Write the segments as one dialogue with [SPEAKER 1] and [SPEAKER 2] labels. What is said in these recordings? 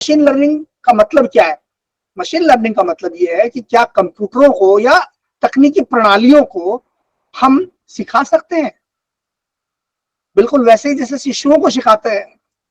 [SPEAKER 1] Machine learning का मतलब क्या है? मशीन लर्निंग का मतलब ये है कि क्या कंप्यूटरों को या तकनीकी प्रणालियों को हम सिखा सकते हैं, बिल्कुल वैसे ही जैसे शिशुओं को सिखाते हैं।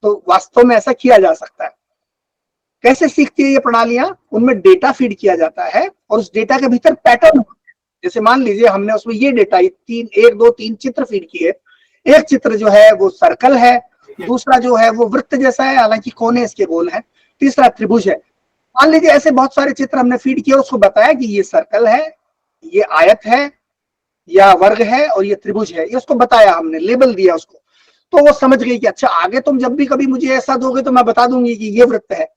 [SPEAKER 1] तो वास्तव में ऐसा किया जा सकता है। कैसे सीखती है ये प्रणालियां? उनमें डेटा फीड किया जाता है और उस डेटा के भीतर पैटर्न होते हैं। जैसे मान लीजिए हमने उसमें ये डेटा तीन, एक दो तीन चित्र फीड किए। एक चित्र जो है वो सर्कल है, दूसरा जो है वो वृत्त जैसा है, हालांकि कोने इसके गोल है, तीसरा त्रिभुज है। मान लीजिए ऐसे बहुत सारे चित्र हमने फीड किए, उसको बताया कि ये सर्कल है, ये आयत है, या वर्ग है, और ये त्रिभुज है। ये उसको बताया, हमने लेबल दिया उसको। तो वो समझ गई कि अच्छा आगे तुम जब भी कभी मुझे ऐसा दोगे तो मैं बता दूंगी कि ये वृत्त है,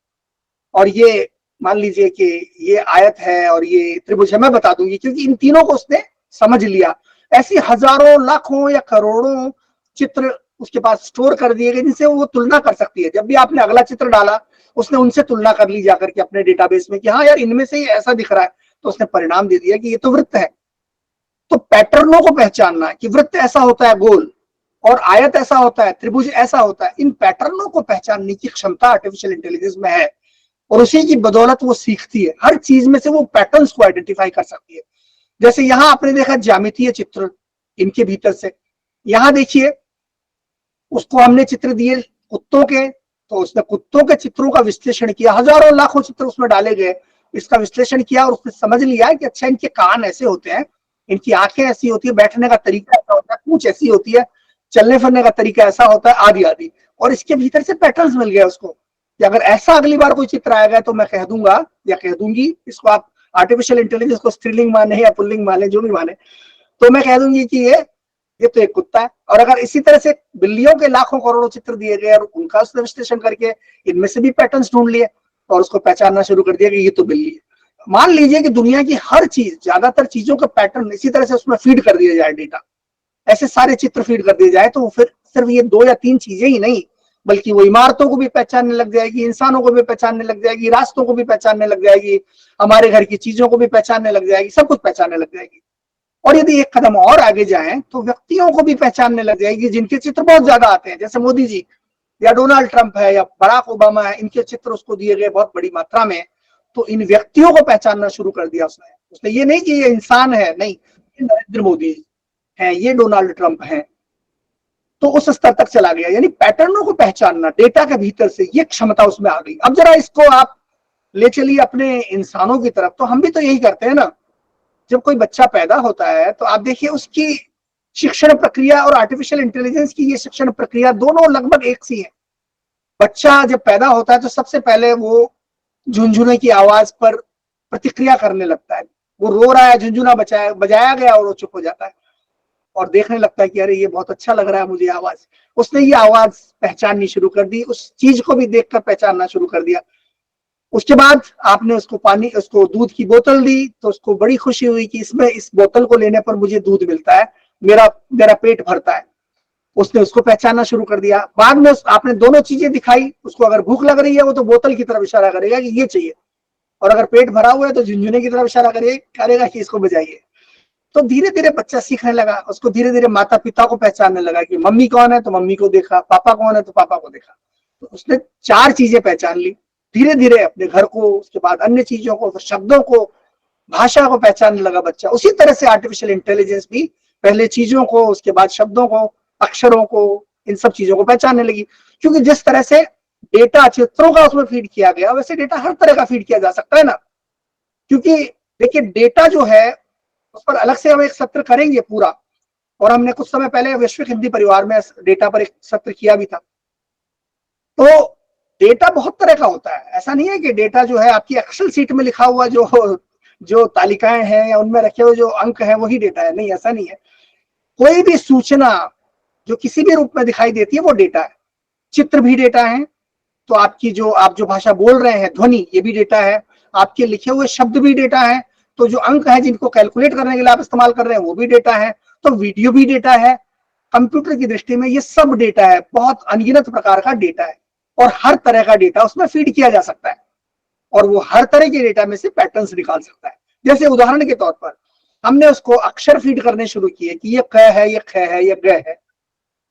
[SPEAKER 1] और ये मान लीजिए कि ये आयत है और ये त्रिभुज है, मैं बता दूंगी, क्योंकि इन तीनों को उसने समझ लिया। ऐसी हजारों लाखों या करोड़ों चित्र उसके पास स्टोर कर दिए गए जिनसे वो तुलना कर सकती है। जब भी आपने अगला चित्र डाला, उसने उनसे तुलना कर ली जाकर के अपने डेटाबेस में कि हाँ यार इनमें से ही ऐसा दिख रहा है, तो उसने परिणाम दे दिया कि ये तो वृत्त है। तो पैटर्नों को पहचानना कि वृत्त ऐसा होता है गोल, और आयत ऐसा होता है, त्रिभुज ऐसा होता है, इन पैटर्नों को पहचानने की क्षमता आर्टिफिशियल इंटेलिजेंस में है। और उसी की बदौलत वो सीखती है, हर चीज में से वो पैटर्न्स को आइडेंटिफाई कर सकती है। जैसे यहां आपने देखा ज्यामितीय चित्र इनके भीतर से, यहां देखिए उसको हमने चित्र दिए कुत्तों के, तो उसने कुत्तों के चित्रों का विश्लेषण किया, हजारों लाखों चित्र उसमें डाले गए, इसका विश्लेषण किया और उसने समझ लिया कि अच्छा इनके कान ऐसे होते हैं, इनकी आंखें ऐसी होती है, बैठने का तरीका ऐसा होता है, पूंछ ऐसी होती है, चलने फिरने का तरीका ऐसा होता है, आदि आदि। और इसके भीतर से पैटर्न्स मिल गया उसको कि अगर ऐसा अगली बार कोई चित्र आएगा तो मैं कह दूंगा या कह दूंगी, इसको आप आर्टिफिशियल इंटेलिजेंस को स्त्रीलिंग माने या पुल्लिंग माने, जो भी माने, तो मैं कह दूंगी कि ये तो एक कुत्ता है। और अगर इसी तरह से बिल्लियों के लाखों करोड़ों चित्र दिए गए और उनका उसने विश्लेषण करके इनमें से भी पैटर्न्स ढूंढ लिए और उसको पहचानना शुरू कर दिया कि ये तो बिल्ली है। मान लीजिए कि दुनिया की हर चीज, ज्यादातर चीजों का पैटर्न इसी तरह से उसमें फीड कर दिया जाए, डेटा ऐसे सारे चित्र फीड कर दिए जाए, तो फिर सिर्फ ये दो या तीन चीजें ही नहीं, बल्कि वो इमारतों को भी पहचानने लग जाएगी, इंसानों को भी पहचानने लग जाएगी, रास्तों को भी पहचानने लग जाएगी, हमारे घर की चीजों को भी पहचानने लग जाएगी, सब कुछ पहचानने लग जाएगी। और यदि एक कदम और आगे जाएं तो व्यक्तियों को भी पहचानने लग जाएगी, जिनके चित्र बहुत ज्यादा आते हैं, जैसे मोदी जी या डोनाल्ड ट्रंप है या बराक ओबामा है, इनके चित्र उसको दिए गए बहुत बड़ी मात्रा में। तो इन व्यक्तियों को पहचानना शुरू कर दिया उसने ये नहीं कि ये इंसान है, नहीं, ये नरेंद्र मोदी है, ये डोनाल्ड ट्रंप है। तो उस स्तर तक चला गया, यानी पैटर्नों को पहचानना डेटा के भीतर से, ये क्षमता उसमें आ गई। अब जरा इसको आप ले चलिए अपने इंसानों की तरफ, तो हम भी तो यही करते हैं ना। जब कोई बच्चा पैदा होता है तो आप देखिए उसकी शिक्षण प्रक्रिया और आर्टिफिशियल इंटेलिजेंस की ये शिक्षण प्रक्रिया दोनों लगभग एक सी है। बच्चा जब पैदा होता है तो सबसे पहले वो झुनझुने की आवाज पर प्रतिक्रिया करने लगता है। वो रो रहा है, झुनझुना बजाया गया और वो चुप हो जाता है और देखने लगता है कि अरे ये बहुत अच्छा लग रहा है मुझे आवाज। उसने ये आवाज पहचाननी शुरू कर दी, उस चीज को भी देखकर पहचानना शुरू कर दिया। उसके बाद आपने उसको पानी, उसको दूध की बोतल दी, तो उसको बड़ी खुशी हुई कि इसमें, इस बोतल को लेने पर मुझे दूध मिलता है, मेरा मेरा पेट भरता है। उसने उसको पहचानना शुरू कर दिया। बाद में आपने दोनों चीजें दिखाई, उसको अगर भूख लग रही है वो तो बोतल की तरफ इशारा करेगा कि ये चाहिए, और अगर पेट भरा हुआ है तो झुनझुने की तरफ इशारा करेगा कि इसको बजाइए। तो धीरे धीरे बच्चा सीखने लगा, उसको धीरे धीरे माता पिता को पहचानने लगा कि मम्मी कौन है तो मम्मी को देखा, पापा कौन है तो पापा को देखा। तो उसने चार चीजें पहचान ली धीरे धीरे, अपने घर को, उसके बाद अन्य चीजों को, फिर शब्दों को, भाषा को पहचानने लगा बच्चा। उसी तरह से आर्टिफिशियल इंटेलिजेंस भी पहले चीजों को, उसके बाद शब्दों को, अक्षरों को, इन सब चीजों को पहचानने लगी। क्योंकि जिस तरह से डेटा चित्रों का उसमें फीड किया गया, वैसे डेटा हर तरह का फीड किया जा सकता है ना। क्योंकि देखिए डेटा जो है उस पर अलग से हम एक सत्र करेंगे पूरा, और हमने कुछ समय पहले वैश्विक हिंदी परिवार में डेटा पर एक सत्र किया भी था। तो डेटा बहुत तरह का होता है, ऐसा नहीं है कि डेटा जो है आपकी एक्सेल सीट में लिखा हुआ जो तालिकाएं हैं या उनमें रखे हुए जो अंक हैं वही डेटा है, नहीं, ऐसा नहीं है। कोई भी सूचना जो किसी भी रूप में दिखाई देती है वो डेटा है। चित्र भी डेटा है, तो आप जो भाषा बोल रहे हैं, ध्वनि, ये भी डेटा है। आपके लिखे हुए शब्द भी डेटा है, तो जो अंक है जिनको कैलकुलेट करने के लिए आप इस्तेमाल कर रहे हैं वो भी डेटा है। तो वीडियो भी डेटा है। कंप्यूटर की दृष्टि में ये सब डेटा है, बहुत अनगिनत प्रकार का डेटा है, और हर तरह का डेटा उसमें फीड किया जा सकता है, और वो हर तरह के डेटा में से पैटर्न्स निकाल सकता है। जैसे उदाहरण के तौर पर हमने उसको अक्षर फीड करने शुरू किए कि ये क है, ये ख है, ये ग है,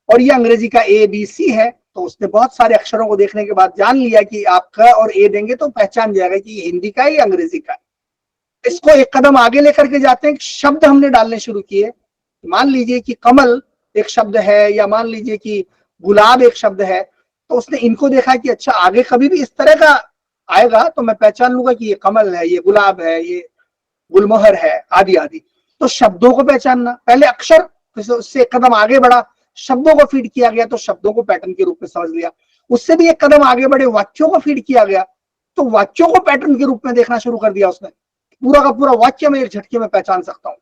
[SPEAKER 1] और ये अंग्रेजी का A B C है, तो उसने बहुत सारे अक्षरों को देखने के बाद जान लिया कि आप क और ए देंगे तो पहचान जाएगा कि ये हिंदी का है या अंग्रेजी का है। इसको एक कदम आगे लेकर के जाते हैं, शब्द हमने डालने शुरू किए। मान लीजिए कि कमल एक शब्द है, या मान लीजिए कि गुलाब एक शब्द है, तो उसने इनको देखा कि अच्छा आगे कभी भी इस तरह का आएगा तो मैं पहचान लूंगा कि ये कमल है, ये गुलाब है, ये गुलमोहर है, आदि आदि। तो शब्दों को पहचानना, पहले अक्षर, उससे एक कदम आगे बढ़ा, शब्दों को फीड किया गया तो शब्दों को पैटर्न के रूप में समझ लिया। उससे भी एक कदम आगे बढ़े, वाक्यों को फीड किया गया तो वाक्यों को पैटर्न के रूप में देखना शुरू कर दिया उसने। पूरा का पूरा वाक्य में एक झटके में पहचान सकता हूं,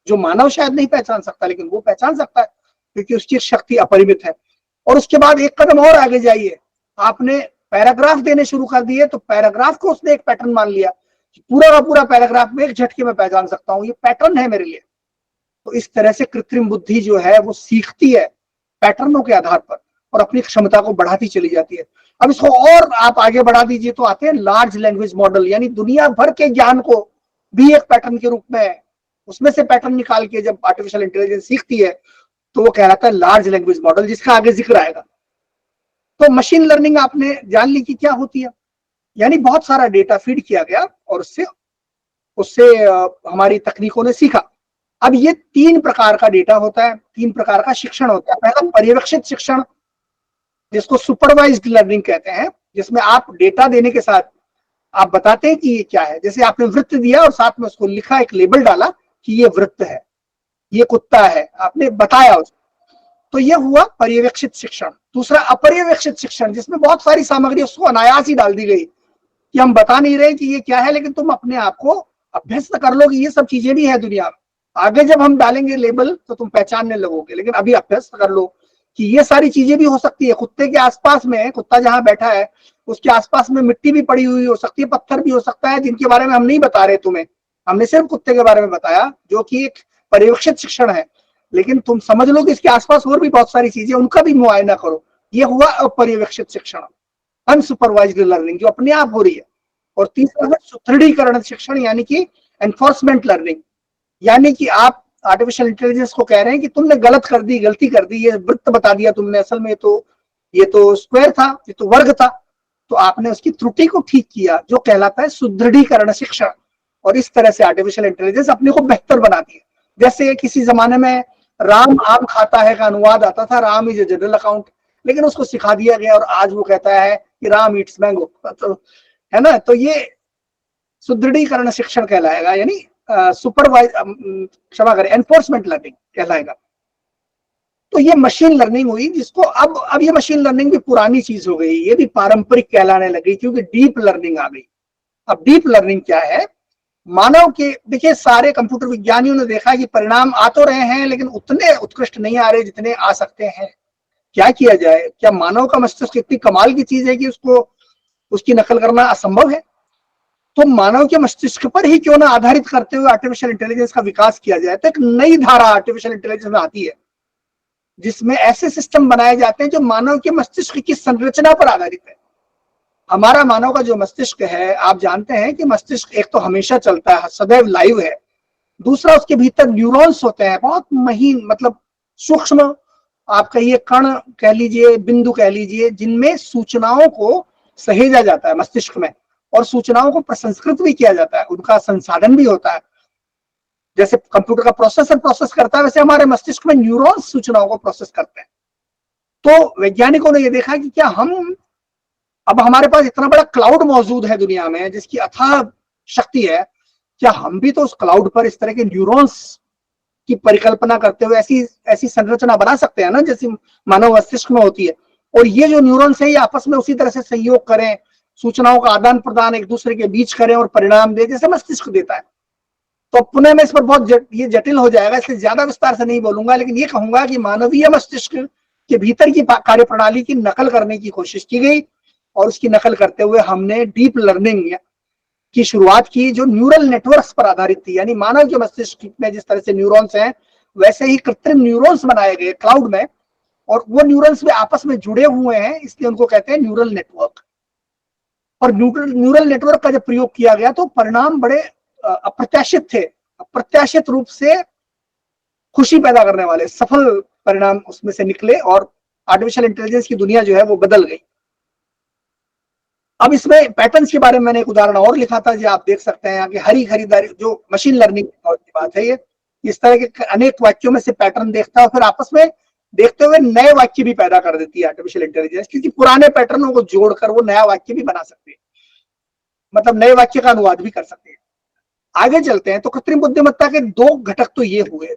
[SPEAKER 1] जो मानव शायद नहीं पहचान सकता, लेकिन वो पहचान सकता है क्योंकि उसकी शक्ति अपरिमित है। और उसके बाद एक कदम और आगे जाइए, आपने पैराग्राफ देने शुरू कर दिए तो पैराग्राफ को उसने एक पैटर्न मान लिया, पूरा का पूरा पैराग्राफ में एक झटके में पहचान सकता हूं, ये पैटर्न है मेरे लिए। तो इस तरह से कृत्रिम बुद्धि जो है वो सीखती है पैटर्नों के आधार पर और अपनी क्षमता को बढ़ाती चली जाती है। अब इसको और आप आगे बढ़ा दीजिए तो आते हैं लार्ज लैंग्वेज मॉडल, यानी दुनिया भर के ज्ञान को भी एक पैटर्न के रूप में, उसमें से पैटर्न निकाल के जब आर्टिफिशियल इंटेलिजेंस सीखती है तो वो कहलाता है लार्ज लैंग्वेज मॉडल, जिसका आगे जिक्र आएगा। तो मशीन लर्निंग आपने जान ली कि क्या होती है, यानी बहुत सारा डेटा फीड किया गया और उससे उससे हमारी तकनीकों ने सीखा। अब ये 3 प्रकार का डेटा होता है, 3 प्रकार का शिक्षण होता है। पहला पर्यवेक्षित शिक्षण, जिसको सुपरवाइज्ड लर्निंग कहते हैं, जिसमें आप डेटा देने के साथ आप बताते हैं कि ये क्या है। जैसे आपने वृत्त दिया और साथ में उसको लिखा, एक लेबल डाला कि ये वृत्त है, ये कुत्ता है, आपने बताया उसको, तो ये हुआ पर्यवेक्षित शिक्षण। दूसरा अपर्यवेक्षित शिक्षण, जिसमें बहुत सारी सामग्री उसको अनायास ही डाल दी गई कि हम बता नहीं रहे कि ये क्या है, लेकिन तुम अपने आप को अभ्यस्त कर लो कि ये सब चीजें भी है दुनिया में। आगे जब हम डालेंगे लेबल तो तुम पहचानने लगोगे, लेकिन अभी अभ्यस्त कर लो कि ये सारी चीजें भी हो सकती है। कुत्ते के आसपास में, कुत्ता जहां बैठा है उसके आसपास में मिट्टी भी पड़ी हुई हो सकती है, पत्थर भी हो सकता है, जिनके बारे में हम नहीं बता रहे तुम्हें, हमने सिर्फ कुत्ते के बारे में बताया, जो कि एक पर्यवेक्षित शिक्षण है। लेकिन तुम समझ लो कि इसके आसपास और भी बहुत सारी चीजें, उनका भी मुआयना करो। ये हुआ अपर्यवेक्षित शिक्षण, अनसुपरवाइज्ड लर्निंग, जो अपने आप हो रही है। और तीसरा है सुदृढ़ीकरण शिक्षण, यानी कि एनफोर्समेंट लर्निंग, यानी कि आप आर्टिफिशियल इंटेलिजेंस को कह रहे हैं कि तुमने गलत कर दी, गलती कर दी, ये वृत्त बता दिया तुमने, असल में तो ये तो स्क्वायर था, ये तो वर्ग था, तो आपने उसकी त्रुटि को ठीक किया, जो कहलाता है सुदृढ़ीकरण शिक्षण। और इस तरह से आर्टिफिशियल इंटेलिजेंस अपने को बेहतर बनाती है। जैसे किसी जमाने में राम आम खाता है का अनुवाद आता था, Ram is a general account, लेकिन उसको सिखा दिया गया और आज वो कहता है कि राम ईट्स मैंगो, तो है ना। तो ये सुदृढ़ीकरण शिक्षण कहलाएगा, यानी सुपरवाइज, क्षमा करें, एनफोर्समेंट लर्निंग कहलाएगा। तो ये मशीन लर्निंग हुई, जिसको अब ये मशीन लर्निंग भी पुरानी चीज हो गई, ये भी पारंपरिक कहलाने लगी क्योंकि डीप लर्निंग आ गई। अब डीप लर्निंग क्या है? मानव के, देखिए सारे कंप्यूटर विज्ञानियों ने देखा कि परिणाम आ तो रहे हैं लेकिन उतने उत्कृष्ट नहीं आ रहे जितने आ सकते हैं। क्या किया जाए? क्या मानव का मस्तिष्क इतनी कमाल की चीज है कि उसकी नकल करना असंभव है? तो मानव के मस्तिष्क पर ही क्यों ना आधारित करते हुए आर्टिफिशियल इंटेलिजेंस का विकास किया जाए। तो एक नई धारा आर्टिफिशियल इंटेलिजेंस में आती है, जिसमें ऐसे सिस्टम बनाए जाते हैं जो मानव के मस्तिष्क की संरचना पर आधारित है। हमारा मानव का जो मस्तिष्क है, आप जानते हैं कि मस्तिष्क एक तो हमेशा चलता है, सदैव लाइव है। दूसरा, उसके भीतर न्यूरॉन्स होते हैं, बहुत महीन, मतलब सूक्ष्म, आप कहिए कण कह लीजिए, बिंदु कह लीजिए, जिनमें सूचनाओं को सहेजा जाता है मस्तिष्क में, और सूचनाओं को प्रसंस्कृत भी किया जाता है, उनका संसाधन भी होता है। जैसे कंप्यूटर का प्रोसेसर प्रोसेस करता है, वैसे हमारे मस्तिष्क में न्यूरॉन्स सूचनाओं को प्रोसेस करते हैं। तो वैज्ञानिकों ने यह देखा कि क्या हम, अब हमारे पास इतना बड़ा क्लाउड मौजूद है दुनिया में जिसकी अथाह शक्ति है, क्या हम भी तो उस क्लाउड पर इस तरह के न्यूरॉन्स की परिकल्पना करते हुए ऐसी संरचना बना सकते हैं ना, जैसी मानव मस्तिष्क में होती है। और ये जो न्यूरॉन्स है ये आपस में उसी तरह से सहयोग करें, सूचनाओं का आदान प्रदान एक दूसरे के बीच करें और परिणाम दे, जैसे मस्तिष्क देता है। तो पुनः मैं इस पर बहुत ये जटिल हो जाएगा, इसलिए ज्यादा विस्तार से नहीं बोलूंगा, लेकिन ये कहूंगा कि मानवीय मस्तिष्क के भीतर की कार्यप्रणाली की नकल करने की कोशिश की गई, और उसकी नकल करते हुए हमने डीप लर्निंग की शुरुआत की, जो न्यूरल नेटवर्क्स पर आधारित थी। यानी मानव के मस्तिष्क में जिस तरह से न्यूरॉन्स हैं, वैसे ही कृत्रिम न्यूरॉन्स बनाए गए क्लाउड में, और वो न्यूरॉन्स में आपस में जुड़े हुए हैं, इसलिए उनको कहते हैं न्यूरल नेटवर्क। और न्यूरल नेटवर्क का जब प्रयोग किया गया तो परिणाम बड़े अप्रत्याशित थे, अप्रत्याशित रूप से खुशी पैदा करने वाले सफल परिणाम उसमें से निकले, और आर्टिफिशियल इंटेलिजेंस की दुनिया जो है वो बदल गई। अब इसमें पैटर्न्स के बारे में मैंने एक उदाहरण और लिखा था, जो आप देख सकते हैं यहाँ की हरी खरीदारी, जो मशीन लर्निंग की बात है, ये इस तरह के अनेक वाक्यों में से पैटर्न देखता है और फिर आपस में देखते हुए नए वाक्य भी पैदा कर देती है आर्टिफिशियल इंटेलिजेंस, क्योंकि पुराने पैटर्नों को जोड़कर वो नया वाक्य भी बना सकते हैं, मतलब नए वाक्य का अनुवाद भी कर सकते हैं। आगे चलते हैं तो कृत्रिम बुद्धिमत्ता के दो घटक तो ये हुए।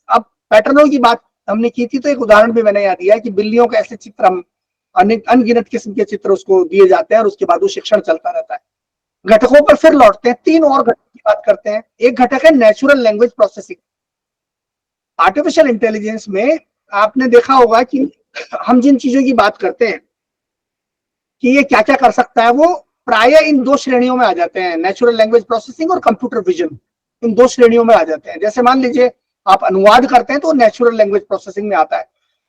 [SPEAKER 1] अब पैटर्नों की बात हमने की थी, तो एक उदाहरण भी मैंने यहाँ दिया है कि बिल्लियों के ऐसे चित्र हम अनगिनत किस्म के चित्र उसको दिए जाते हैं और उसके बाद वो शिक्षण चलता रहता है। घटकों पर फिर लौटते हैं, तीन और घटक की बात करते हैं। एक घटक है natural language processing. Artificial intelligence में आपने देखा होगा कि हम जिन चीजों की बात करते हैं कि ये क्या क्या कर सकता है, वो प्राय इन दो श्रेणियों में आ जाते हैं, नेचुरल लैंग्वेज प्रोसेसिंग और कंप्यूटर विजन, इन दो श्रेणियों में आ जाते हैं। जैसे मान लीजिए आप अनुवाद करते हैं तो नेचुरल लैंग्वेज प्रोसेसिंग में आता है,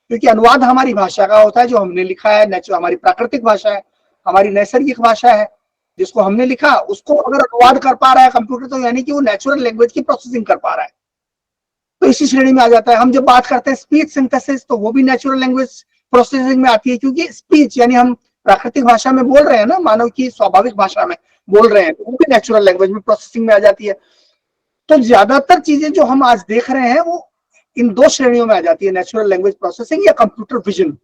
[SPEAKER 1] क्योंकि अनुवाद हमारी भाषा का होता है जो हमने लिखा है, हमारी प्राकृतिक भाषा है, हमारी नैसर्गिक भाषा है, जिसको हमने लिखा उसको अगर अनुवाद कर पा रहा है कंप्यूटर, तो यानी कि वो नेचुरल लैंग्वेज की प्रोसेसिंग कर पा रहा है, तो इसी श्रेणी में आ जाता है। हम जब बात करते हैं स्पीच सिंथेसिस, तो वो भी नेचुरल लैंग्वेज प्रोसेसिंग में आती है, क्योंकि स्पीच यानी हम प्राकृतिक भाषा में बोल रहे हैं ना, मानव की स्वाभाविक भाषा में बोल रहे हैं, तो वो भी नेचुरल लैंग्वेज में प्रोसेसिंग में आ जाती है। तो ज्यादातर चीजें जो हम आज देख रहे हैं वो इन दो श्रेणियों में आ जाती है, नेचुरल लैंग्वेज प्रोसेसिंग या कंप्यूटर विजन।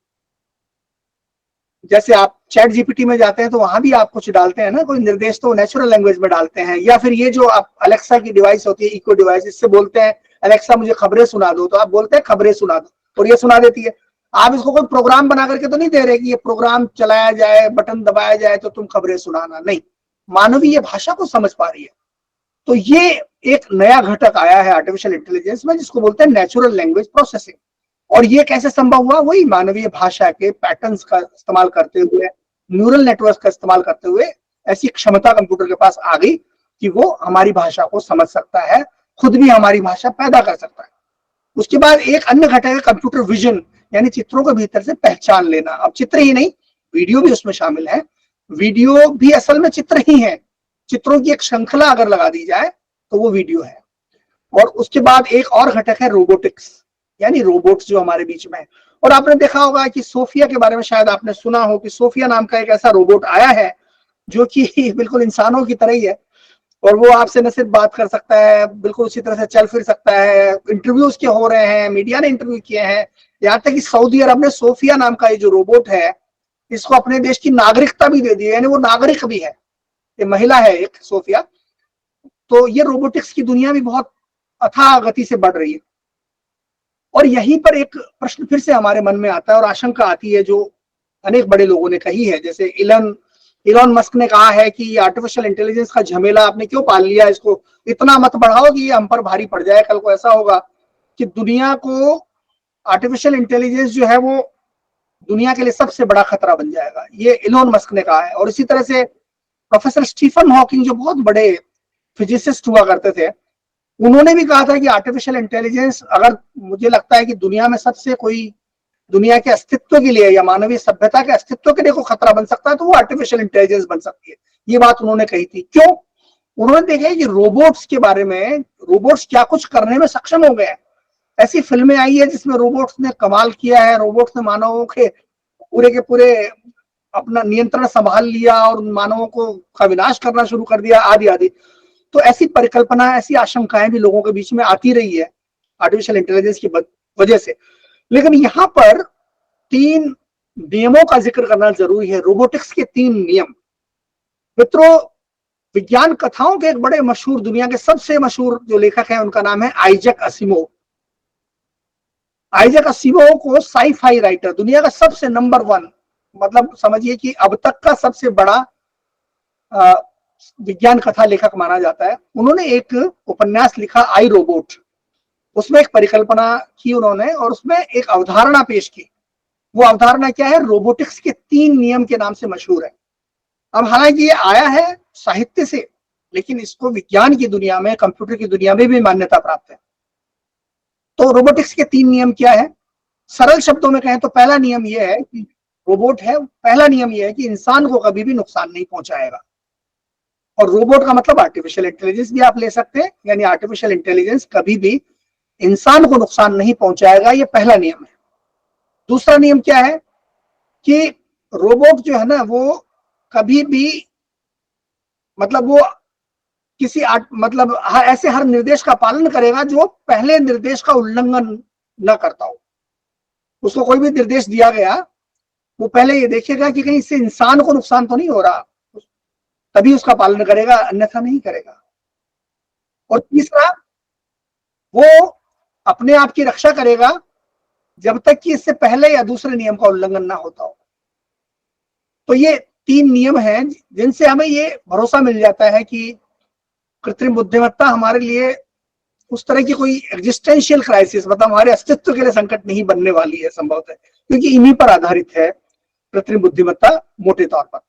[SPEAKER 1] जैसे आप चैट जीपीटी में जाते हैं तो वहां भी आप कुछ डालते हैं ना, कोई निर्देश, तो नेचुरल लैंग्वेज में डालते हैं, या फिर ये जो आप अलेक्सा की डिवाइस होती है, इको डिवाइस, इससे बोलते हैं अलेक्सा मुझे खबरें सुना दो, तो आप बोलते हैं खबरें सुना दो और ये सुना देती है। आप इसको कोई प्रोग्राम बना करके तो नहीं दे रहे कि ये प्रोग्राम चलाया जाए, बटन दबाया जाए तो तुम खबरें सुनाना, नहीं, मानवीय भाषा को समझ पा रही है। तो ये एक नया घटक आया है आर्टिफिशियल इंटेलिजेंस में, जिसको बोलते हैं नेचुरल लैंग्वेज प्रोसेसिंग। और ये कैसे संभव हुआ? वही मानवीय भाषा के पैटर्न्स का इस्तेमाल करते हुए, न्यूरल नेटवर्क का इस्तेमाल करते हुए ऐसी क्षमता कंप्यूटर के पास आ गई कि वो हमारी भाषा को समझ सकता है, खुद भी हमारी भाषा पैदा कर सकता है। उसके बाद एक अन्य घटक है कंप्यूटर विजन, यानी चित्रों के भीतर से पहचान लेना। अब चित्र ही नहीं, वीडियो भी उसमें शामिल है। वीडियो भी असल में चित्र ही है, चित्रों की एक श्रृंखला अगर लगा दी जाए तो वो वीडियो है। और उसके बाद एक और घटक है रोबोटिक्स, यानी रोबोट्स जो हमारे बीच में है। और आपने देखा होगा कि सोफिया के बारे में शायद आपने सुना हो कि सोफिया नाम का एक ऐसा रोबोट आया है जो कि बिल्कुल इंसानों की तरह ही है, और वो आपसे न सिर्फ बात कर सकता है, बिल्कुल उसी तरह से चल फिर सकता है। इंटरव्यू उसके हो रहे हैं, मीडिया ने इंटरव्यू किए हैं, यहाँ तक कि सऊदी अरब ने सोफिया नाम का ये जो रोबोट है, इसको अपने देश की नागरिकता भी दे दी है, यानी वो नागरिक भी है, ये महिला है एक सोफिया। तो ये रोबोटिक्स की दुनिया भी बहुत अथाह गति से बढ़ रही है। और यहीं पर एक प्रश्न फिर से हमारे मन में आता है और आशंका आती है, जो अनेक बड़े लोगों ने कही है, जैसे इलॉन मस्क ने कहा है कि आर्टिफिशियल इंटेलिजेंस का झमेला आपने क्यों पाल लिया, इसको इतना मत बढ़ाओ कि ये हम पर भारी पड़ जाए। कल को ऐसा होगा कि दुनिया को आर्टिफिशियल इंटेलिजेंस जो है वो दुनिया के लिए सबसे बड़ा खतरा बन जाएगा, ये इलॉन मस्क ने कहा है। और इसी तरह से प्रोफेसर स्टीफन हॉकिंग, जो बहुत बड़े फिजिसिस्ट हुआ करते थे, उन्होंने भी कहा था कि आर्टिफिशियल इंटेलिजेंस, अगर मुझे लगता है कि दुनिया में सबसे कोई दुनिया के अस्तित्व के लिए या मानवीय सभ्यता के अस्तित्व के लिए कोई खतरा बन सकता है तो वो आर्टिफिशियल इंटेलिजेंस बन सकती है। ये बात उन्होंने कही थी। क्यों? उन्होंने देखा कि रोबोट्स के बारे में, रोबोट्स क्या कुछ करने में सक्षम हो गए हैं। ऐसी फिल्में आई है जिसमें रोबोट्स ने कमाल किया है, रोबोट्स ने मानवों के पूरे अपना नियंत्रण संभाल लिया और मानवों का विनाश करना शुरू कर दिया, आदि आदि। तो ऐसी परिकल्पना, ऐसी आशंकाएं भी लोगों के बीच में आती रही है आर्टिफिशियल इंटेलिजेंस की वजह से। लेकिन यहाँ पर 3 नियमों का जिक्र करना जरूरी है, रोबोटिक्स के 3 नियम। मित्रों, विज्ञान कथाओं के एक बड़े मशहूर, दुनिया के सबसे मशहूर जो लेखक हैं उनका नाम है आइजैक असिमोव। आइजैक असिमोव को साई-फाई राइटर, दुनिया का सबसे नंबर 1, मतलब समझिए कि अब तक का सबसे बड़ा विज्ञान कथा लेखक माना जाता है। उन्होंने एक उपन्यास लिखा आई रोबोट, उसमें एक परिकल्पना की उन्होंने और उसमें एक अवधारणा पेश की। वो अवधारणा क्या है? रोबोटिक्स के 3 नियम के नाम से मशहूर है। अब हालांकि ये आया है साहित्य से, लेकिन इसको विज्ञान की दुनिया में, कंप्यूटर की दुनिया में भी मान्यता प्राप्त है। तो रोबोटिक्स के 3 नियम क्या है? सरल शब्दों में कहें तो पहला नियम यह है कि रोबोट है, पहला नियम यह है कि इंसान को कभी भी नुकसान नहीं पहुंचाएगा। और रोबोट का मतलब आर्टिफिशियल इंटेलिजेंस भी आप ले सकते हैं, यानी आर्टिफिशियल इंटेलिजेंस कभी भी इंसान को नुकसान नहीं पहुंचाएगा, ये पहला नियम है। दूसरा नियम क्या है कि रोबोट जो है ना वो कभी भी मतलब वो किसी मतलब ऐसे हर निर्देश का पालन करेगा जो पहले निर्देश का उल्लंघन न करता हो। उसको कोई भी निर्देश दिया गया, वो पहले ये देखेगा कि कहीं इससे इंसान को नुकसान तो नहीं हो रहा, तभी उसका पालन करेगा, अन्यथा नहीं करेगा। और तीसरा, वो अपने आप की रक्षा करेगा जब तक कि इससे पहले या दूसरे नियम का उल्लंघन ना होता हो। तो ये 3 नियम हैं जिनसे हमें ये भरोसा मिल जाता है कि कृत्रिम बुद्धिमत्ता हमारे लिए उस तरह की कोई एग्जिस्टेंशियल क्राइसिस, मतलब हमारे अस्तित्व के लिए संकट नहीं बनने वाली है संभवतः, क्योंकि इन्हीं पर आधारित है कृत्रिम बुद्धिमत्ता मोटे तौर पर।